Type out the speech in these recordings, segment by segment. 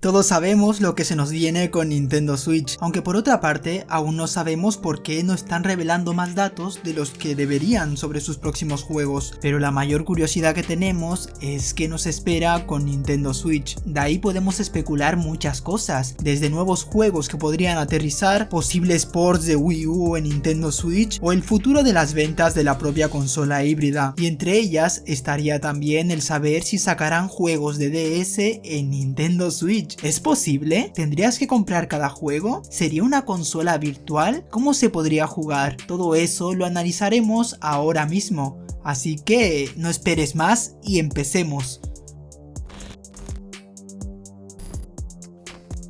Todos sabemos lo que se nos viene con Nintendo Switch, aunque por otra parte aún no sabemos por qué no están revelando más datos de los que deberían sobre sus próximos juegos, pero la mayor curiosidad que tenemos es qué nos espera con Nintendo Switch. De ahí podemos especular muchas cosas, desde nuevos juegos que podrían aterrizar, posibles ports de Wii U en Nintendo Switch o el futuro de las ventas de la propia consola híbrida, y entre ellas estaría también el saber si sacarán juegos de DS en Nintendo Switch. ¿Es posible? ¿Tendrías que comprar cada juego? ¿Sería una consola virtual? ¿Cómo se podría jugar? Todo eso lo analizaremos ahora mismo. Así que no esperes más y empecemos.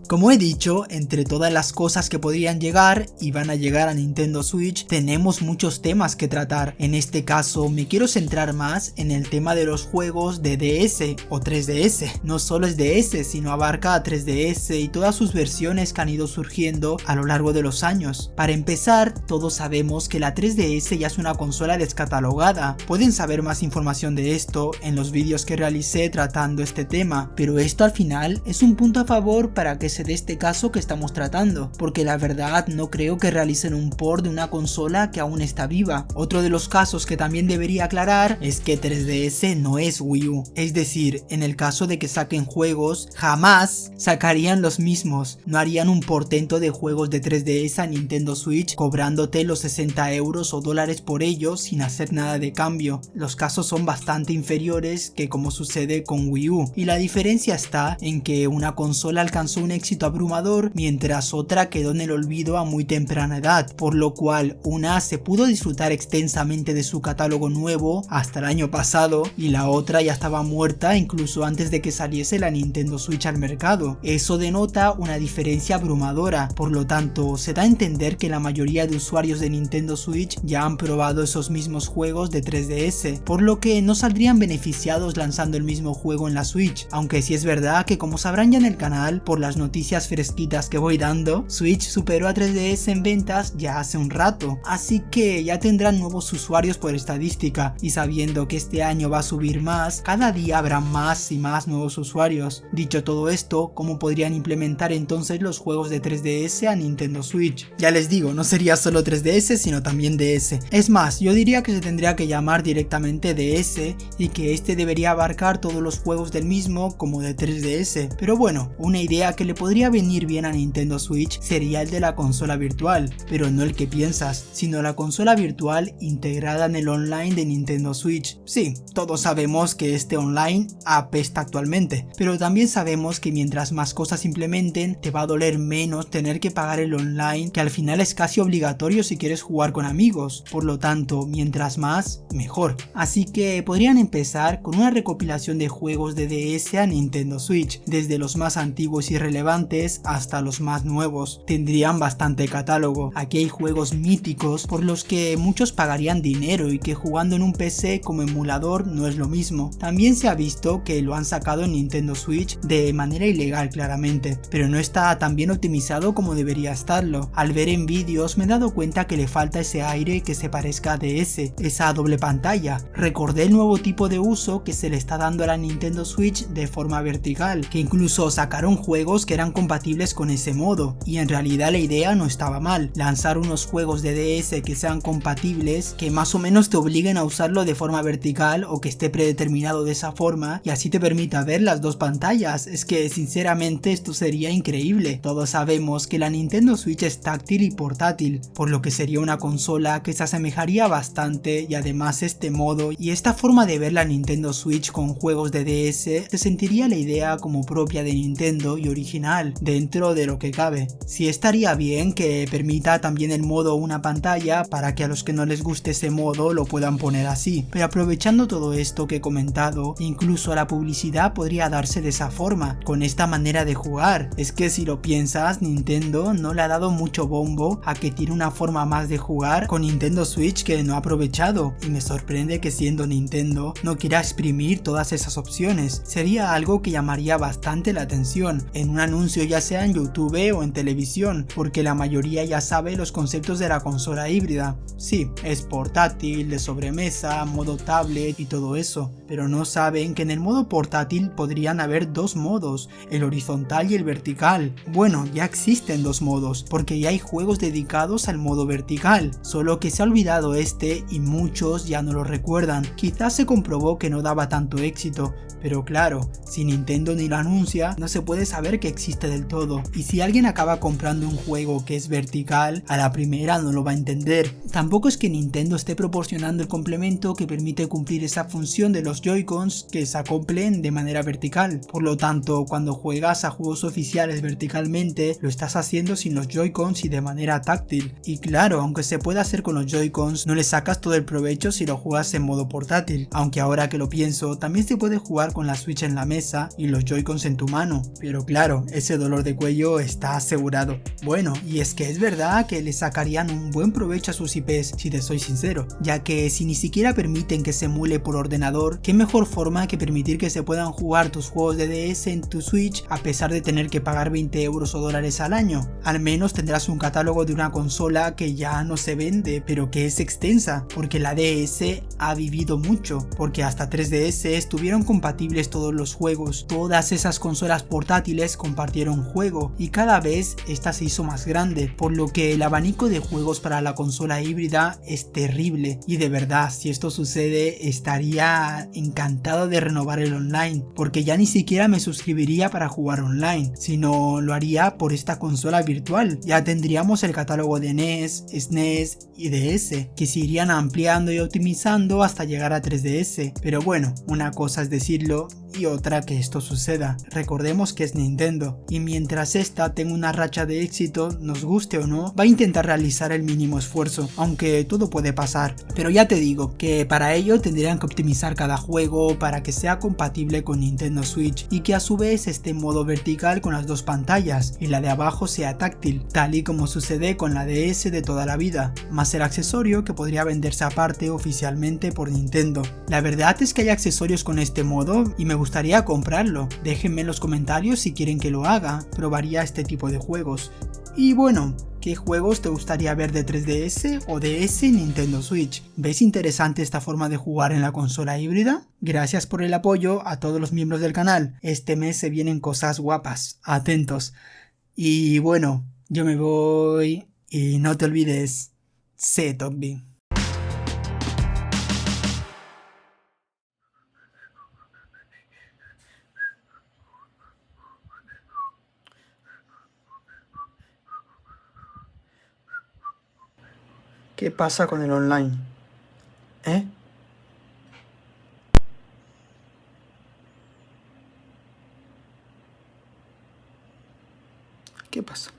Como he dicho, entre todas las cosas que podrían llegar y van a llegar a Nintendo Switch, tenemos muchos temas que tratar. En este caso me quiero centrar más en el tema de los juegos de DS o 3DS. No solo es DS, sino abarca a 3DS y todas sus versiones que han ido surgiendo a lo largo de los años. Para empezar, todos sabemos que la 3DS ya es una consola descatalogada. Pueden saber más información de esto en los vídeos que realicé tratando este tema, pero esto al final es un punto a favor para que se de este caso que estamos tratando, porque la verdad no creo que realicen un port de una consola que aún está viva. Otro de los casos que también debería aclarar es que 3DS no es Wii U, es decir, en el caso de que saquen juegos, jamás sacarían los mismos, no harían un portento de juegos de 3DS a Nintendo Switch cobrándote los 60 euros o dólares por ellos sin hacer nada de cambio. Los casos son bastante inferiores que como sucede con Wii U, y la diferencia está en que una consola alcanzó un éxito abrumador mientras otra quedó en el olvido a muy temprana edad, por lo cual una se pudo disfrutar extensamente de su catálogo nuevo hasta el año pasado y la otra ya estaba muerta incluso antes de que saliese la Nintendo Switch al mercado. Eso denota una diferencia abrumadora, por lo tanto se da a entender que la mayoría de usuarios de Nintendo Switch ya han probado esos mismos juegos de 3DS, por lo que no saldrían beneficiados lanzando el mismo juego en la Switch, aunque sí es verdad que como sabrán ya en el canal por las noticias fresquitas que voy dando, Switch superó a 3DS en ventas ya hace un rato, así que ya tendrán nuevos usuarios por estadística, y sabiendo que este año va a subir más, cada día habrá más y más nuevos usuarios. Dicho todo esto, ¿cómo podrían implementar entonces los juegos de 3DS a Nintendo Switch? Ya les digo, no sería solo 3DS sino también DS. Es más, yo diría que se tendría que llamar directamente DS y que este debería abarcar todos los juegos del mismo como de 3DS, pero bueno, una idea que le podría venir bien a Nintendo Switch sería el de la consola virtual, pero no el que piensas, sino la consola virtual integrada en el online de Nintendo Switch. Sí, todos sabemos que este online apesta actualmente, pero también sabemos que mientras más cosas implementen, te va a doler menos tener que pagar el online, que al final es casi obligatorio si quieres jugar con amigos, por lo tanto, mientras más, mejor. Así que podrían empezar con una recopilación de juegos de DS a Nintendo Switch, desde los más antiguos y relevantes hasta los más nuevos. Tendrían bastante catálogo. Aquí hay juegos míticos por los que muchos pagarían dinero y que jugando en un PC como emulador no es lo mismo. También se ha visto que lo han sacado en Nintendo Switch de manera ilegal claramente, pero no está tan bien optimizado como debería estarlo. Al ver en vídeos me he dado cuenta que le falta ese aire que se parezca a DS, esa doble pantalla. Recordé el nuevo tipo de uso que se le está dando a la Nintendo Switch de forma vertical, que incluso sacaron juegos que eran compatibles con ese modo, y en realidad la idea no estaba mal, lanzar unos juegos de DS que sean compatibles, que más o menos te obliguen a usarlo de forma vertical o que esté predeterminado de esa forma y así te permita ver las dos pantallas. Es que sinceramente esto sería increíble. Todos sabemos que la Nintendo Switch es táctil y portátil, por lo que sería una consola que se asemejaría bastante, y además este modo y esta forma de ver la Nintendo Switch con juegos de DS se sentiría la idea como propia de Nintendo y original dentro de lo que cabe. Sí estaría bien que permita también el modo una pantalla para que a los que no les guste ese modo lo puedan poner así, pero aprovechando todo esto que he comentado, incluso la publicidad podría darse de esa forma, con esta manera de jugar. Es que si lo piensas, Nintendo no le ha dado mucho bombo a que tiene una forma más de jugar con Nintendo Switch que no ha aprovechado, y me sorprende que siendo Nintendo no quiera exprimir todas esas opciones. Sería algo que llamaría bastante la atención. En un anuncio anuncio, ya sea en YouTube o en televisión, porque la mayoría ya sabe los conceptos de la consola híbrida. Sí, es portátil, de sobremesa, modo tablet y todo eso, pero no saben que en el modo portátil podrían haber dos modos, el horizontal y el vertical. Bueno, ya existen dos modos, porque ya hay juegos dedicados al modo vertical, solo que se ha olvidado este y muchos ya no lo recuerdan. Quizás se comprobó que no daba tanto éxito, pero claro, si Nintendo ni lo anuncia, no se puede saber que existe del todo. Y si alguien acaba comprando un juego que es vertical, a la primera no lo va a entender. Tampoco es que Nintendo esté proporcionando el complemento que permite cumplir esa función de los Joy-Cons que se acoplen de manera vertical. Por lo tanto, cuando juegas a juegos oficiales verticalmente, lo estás haciendo sin los Joy-Cons y de manera táctil. Y claro, aunque se pueda hacer con los Joy-Cons, no le sacas todo el provecho si lo juegas en modo portátil. Aunque ahora que lo pienso, también se puede jugar con la Switch en la mesa y los Joy-Cons en tu mano. Pero claro, ese dolor de cuello está asegurado. Bueno, y es que es verdad que le sacarían un buen provecho a sus IPs, si te soy sincero, ya que si ni siquiera permiten que se emule por ordenador, qué mejor forma que permitir que se puedan jugar tus juegos de DS en tu Switch a pesar de tener que pagar 20 euros o dólares al año. Al menos tendrás un catálogo de una consola que ya no se vende, pero que es extensa, porque la DS ha vivido mucho, porque hasta 3DS estuvieron compatibles todos los juegos. Todas esas consolas portátiles compartieron juego y cada vez esta se hizo más grande, por lo que el abanico de juegos para la consola híbrida es terrible. Y de verdad, si esto sucede, estaría encantado de renovar el online, porque ya ni siquiera me suscribiría para jugar online, sino lo haría por esta consola virtual. Ya tendríamos el catálogo de NES, SNES y DS, que se irían ampliando y optimizando hasta llegar a 3DS. Pero bueno, una cosa es decirlo y otra que esto suceda. Recordemos que es Nintendo, y mientras esta tenga una racha de éxito, nos guste o no, va a intentar realizar el mínimo esfuerzo, aunque todo puede pasar. Pero ya te digo que para ello tendrían que optimizar cada juego para que sea compatible con Nintendo Switch y que a su vez esté en modo vertical con las dos pantallas y la de abajo sea táctil, tal y como sucede con la DS de toda la vida, más el accesorio que podría venderse aparte oficialmente por Nintendo. La verdad es que hay accesorios con este modo y me gustaría comprarlo. Déjenme en los comentarios si quieren que lo haga, probaría este tipo de juegos. Y bueno, ¿qué juegos te gustaría ver de 3DS o DS en Nintendo Switch? ¿Ves interesante esta forma de jugar en la consola híbrida? Gracias por el apoyo a todos los miembros del canal. Este mes se vienen cosas guapas, atentos. Y bueno, yo me voy y no te olvides, sé Togby. ¿Qué pasa con el online? ¿Eh? ¿Qué pasa?